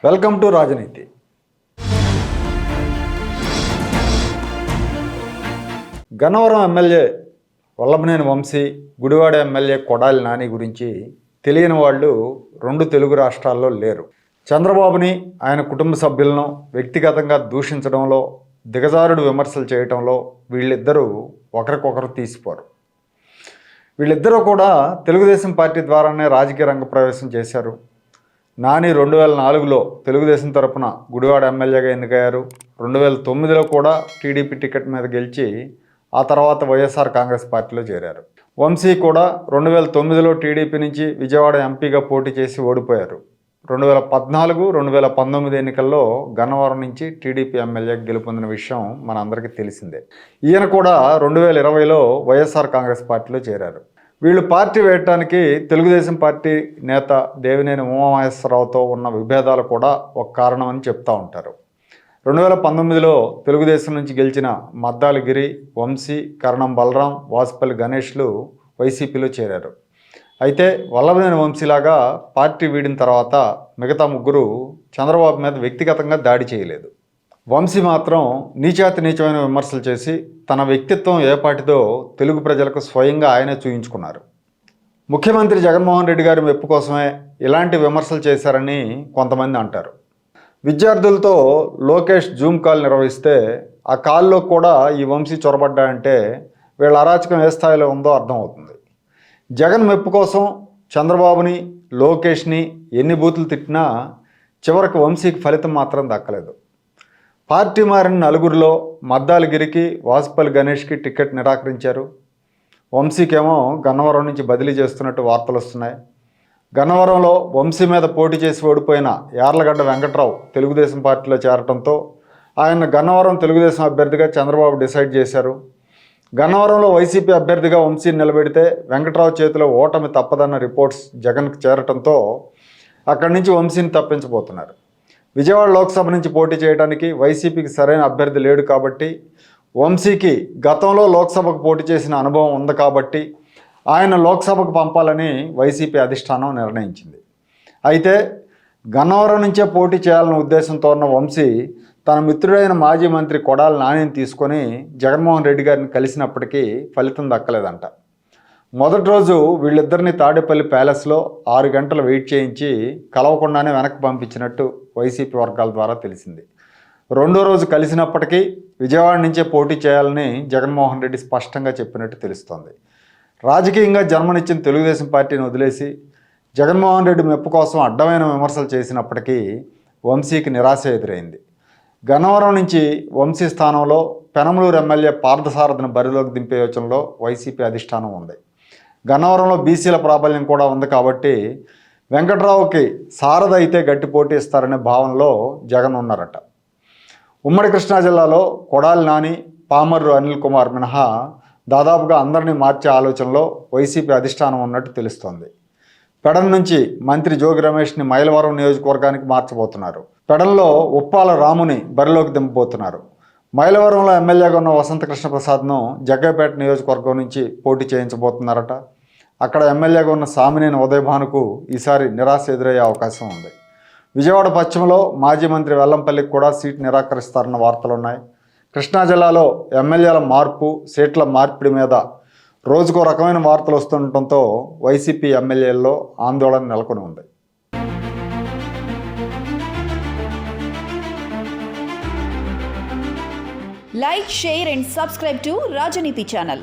Welcome to రాజనీతి. Gannavaram MLA Vallabhaneni Vamsi, Gudivada MLA Kodali Nani గురించి తెలియని వాళ్ళు రెండు తెలుగు రాష్ట్రాల్లో లేరు. చంద్రబాబుని, ఆయన కుటుంబ సభ్యులను వ్యక్తిగతంగా దూషించడంలో, దిగజారుడు విమర్శలు చేయడంలో వీళ్ళిద్దరూ ఒకరికొకరు తీసిపోరు. వీళ్ళిద్దరూ కూడా తెలుగుదేశం పార్టీ ద్వారానే రాజకీయ రంగ ప్రవేశం చేశారు. నాని 2004లో తెలుగుదేశం తరపున గుడివాడ ఎమ్మెల్యేగా ఎన్నికయ్యారు. 2009లో కూడా టీడీపీ టికెట్ మీద గెలిచి ఆ తర్వాత వైఎస్ఆర్ కాంగ్రెస్ పార్టీలో చేరారు. వంశీ కూడా 2009లో టీడీపీ నుంచి విజయవాడ ఎంపీగా పోటీ చేసి ఓడిపోయారు. 2014, 2019 ఎన్నికల్లో గన్నవరం నుంచి టీడీపీ ఎమ్మెల్యేగా గెలుపొందిన విషయం మనందరికీ తెలిసిందే. ఈయన కూడా 2020లో వైఎస్ఆర్ కాంగ్రెస్ పార్టీలో చేరారు. వీళ్ళు పార్టీ వేయటానికి తెలుగుదేశం పార్టీ నేత దేవినేని ఉమామహేశ్వరరావుతో ఉన్న విభేదాలు కూడా ఒక కారణం అని చెప్తూ ఉంటారు. 2019లో తెలుగుదేశం నుంచి గెలిచిన మద్దాలి గిరి, వంశీ, కరణం బలరాం, వాసుపల్లి గణేష్లు వైసీపీలో చేరారు. అయితే వల్లభనేని వంశీలాగా పార్టీ వీడిన తర్వాత మిగతా ముగ్గురు చంద్రబాబు మీద వ్యక్తిగతంగా దాడి చేయలేదు. వంశీ మాత్రం నీచాతి నీచమైన విమర్శలు చేసి తన వ్యక్తిత్వం ఏ పాటిదో తెలుగు ప్రజలకు స్వయంగా ఆయనే చూయించుకున్నారు. ముఖ్యమంత్రి జగన్మోహన్ రెడ్డి గారి మెప్పు కోసమే ఇలాంటి విమర్శలు చేశారని కొంతమంది అంటారు. విద్యార్థులతో లోకేష్ జూమ్ కాల్ నిర్వహిస్తే ఆ కాల్లో కూడా ఈ వంశీ చొరబడ్డాయంటే వీళ్ళ అరాచకం ఏ స్థాయిలో ఉందో అర్థమవుతుంది. జగన్ మెప్పు కోసం చంద్రబాబుని, లోకేష్ని ఎన్ని బూతులు తిట్టినా చివరికి వంశీకి ఫలితం మాత్రం దక్కలేదు. పార్టీ మారిన నలుగురిలో మద్దాలి గిరికి, వాసుపల్లి గణేష్కి టికెట్ నిరాకరించారు. వంశీకేమో గన్నవరం నుంచి బదిలీ చేస్తున్నట్టు వార్తలు వస్తున్నాయి. గన్నవరంలో వంశీ మీద పోటీ చేసి ఓడిపోయిన యార్లగడ్డ వెంకట్రావు తెలుగుదేశం పార్టీలో చేరటంతో ఆయన గన్నవరం తెలుగుదేశం అభ్యర్థిగా చంద్రబాబు డిసైడ్ చేశారు. గన్నవరంలో వైసీపీ అభ్యర్థిగా వంశీని నిలబెడితే వెంకట్రావు చేతిలో ఓటమి తప్పదన్న రిపోర్ట్స్ జగన్కి చేరటంతో అక్కడి నుంచి వంశీని తప్పించబోతున్నారు. విజయవాడ లోక్సభ నుంచి పోటీ చేయడానికి వైసీపీకి సరైన అభ్యర్థి లేడు కాబట్టి, వంశీకి గతంలో లోక్సభకు పోటీ చేసిన అనుభవం ఉంది కాబట్టి ఆయన లోక్సభకు పంపాలని వైసీపీ అధిష్టానం నిర్ణయించింది. అయితే గన్నవరం నుంచే పోటీ చేయాలన్న ఉద్దేశంతో ఉన్న వంశీ తన మిత్రుడైన మాజీ మంత్రి కొడాలి నానిని తీసుకొని జగన్మోహన్ రెడ్డి గారిని కలిసినప్పటికీ ఫలితం దక్కలేదంట. మొదటి రోజు వీళ్ళిద్దరిని తాడేపల్లి ప్యాలెస్లో 6 గంటలు వెయిట్ చేయించి కలవకుండానే వెనక్కి పంపించినట్టు వైసీపీ వర్గాల ద్వారా తెలిసింది. రెండో రోజు కలిసినప్పటికీ విజయవాడ నుంచే పోటీ చేయాలని జగన్మోహన్ రెడ్డి స్పష్టంగా చెప్పినట్టు తెలుస్తోంది. రాజకీయంగా జన్మనిచ్చిన తెలుగుదేశం పార్టీని వదిలేసి జగన్మోహన్ రెడ్డి మెప్పు కోసం అడ్డమైన విమర్శలు చేసినప్పటికీ వంశీకి నిరాశ ఎదురైంది. గన్నవరం నుంచి వంశీ స్థానంలో పెనమలూరు ఎమ్మెల్యే పార్థసారథిని బరిలోకి దింపే యోచనలో వైసీపీ అధిష్టానం ఉంది. గన్నవరంలో బీసీల ప్రాబల్యం కూడా ఉంది కాబట్టి వెంకట్రావుకి సారథి అయితే గట్టి పోటీ ఇస్తారనే భావనలో జగన్ ఉన్నారట. ఉమ్మడి కృష్ణా జిల్లాలో కొడాలి నాని, పామర్రు అనిల్ కుమార్ మినహా దాదాపుగా అందరినీ మార్చే ఆలోచనలో వైసీపీ అధిష్టానం ఉన్నట్టు తెలుస్తోంది. పెడన్ నుంచి మంత్రి జోగి రమేష్ని మైలవరం నియోజకవర్గానికి మార్చబోతున్నారు. పెడన్లో ఉప్పాల రాముని బరిలోకి దింపబోతున్నారు. మైలవరంలో ఎమ్మెల్యేగా ఉన్న వసంత కృష్ణప్రసాద్ను జగ్గైపేట నియోజకవర్గం నుంచి పోటీ చేయించబోతున్నారట. అక్కడ ఎమ్మెల్యేగా ఉన్న సామినేని ఉదయభానుకు ఈసారి నిరాశ ఎదురయ్యే అవకాశం ఉంది. విజయవాడ పశ్చిమలో మాజీ మంత్రి వెల్లంపల్లికి కూడా సీటు నిరాకరిస్తారన్న వార్తలున్నాయి. కృష్ణా జిల్లాలో ఎమ్మెల్యేల మార్పు, సీట్ల మార్పిడి మీద రోజుకో రకమైన వార్తలు వస్తుండటంతో వైసీపీ ఎమ్మెల్యేల్లో ఆందోళన నెలకొని ఉంది. Like, share and subscribe to Rajaniti channel.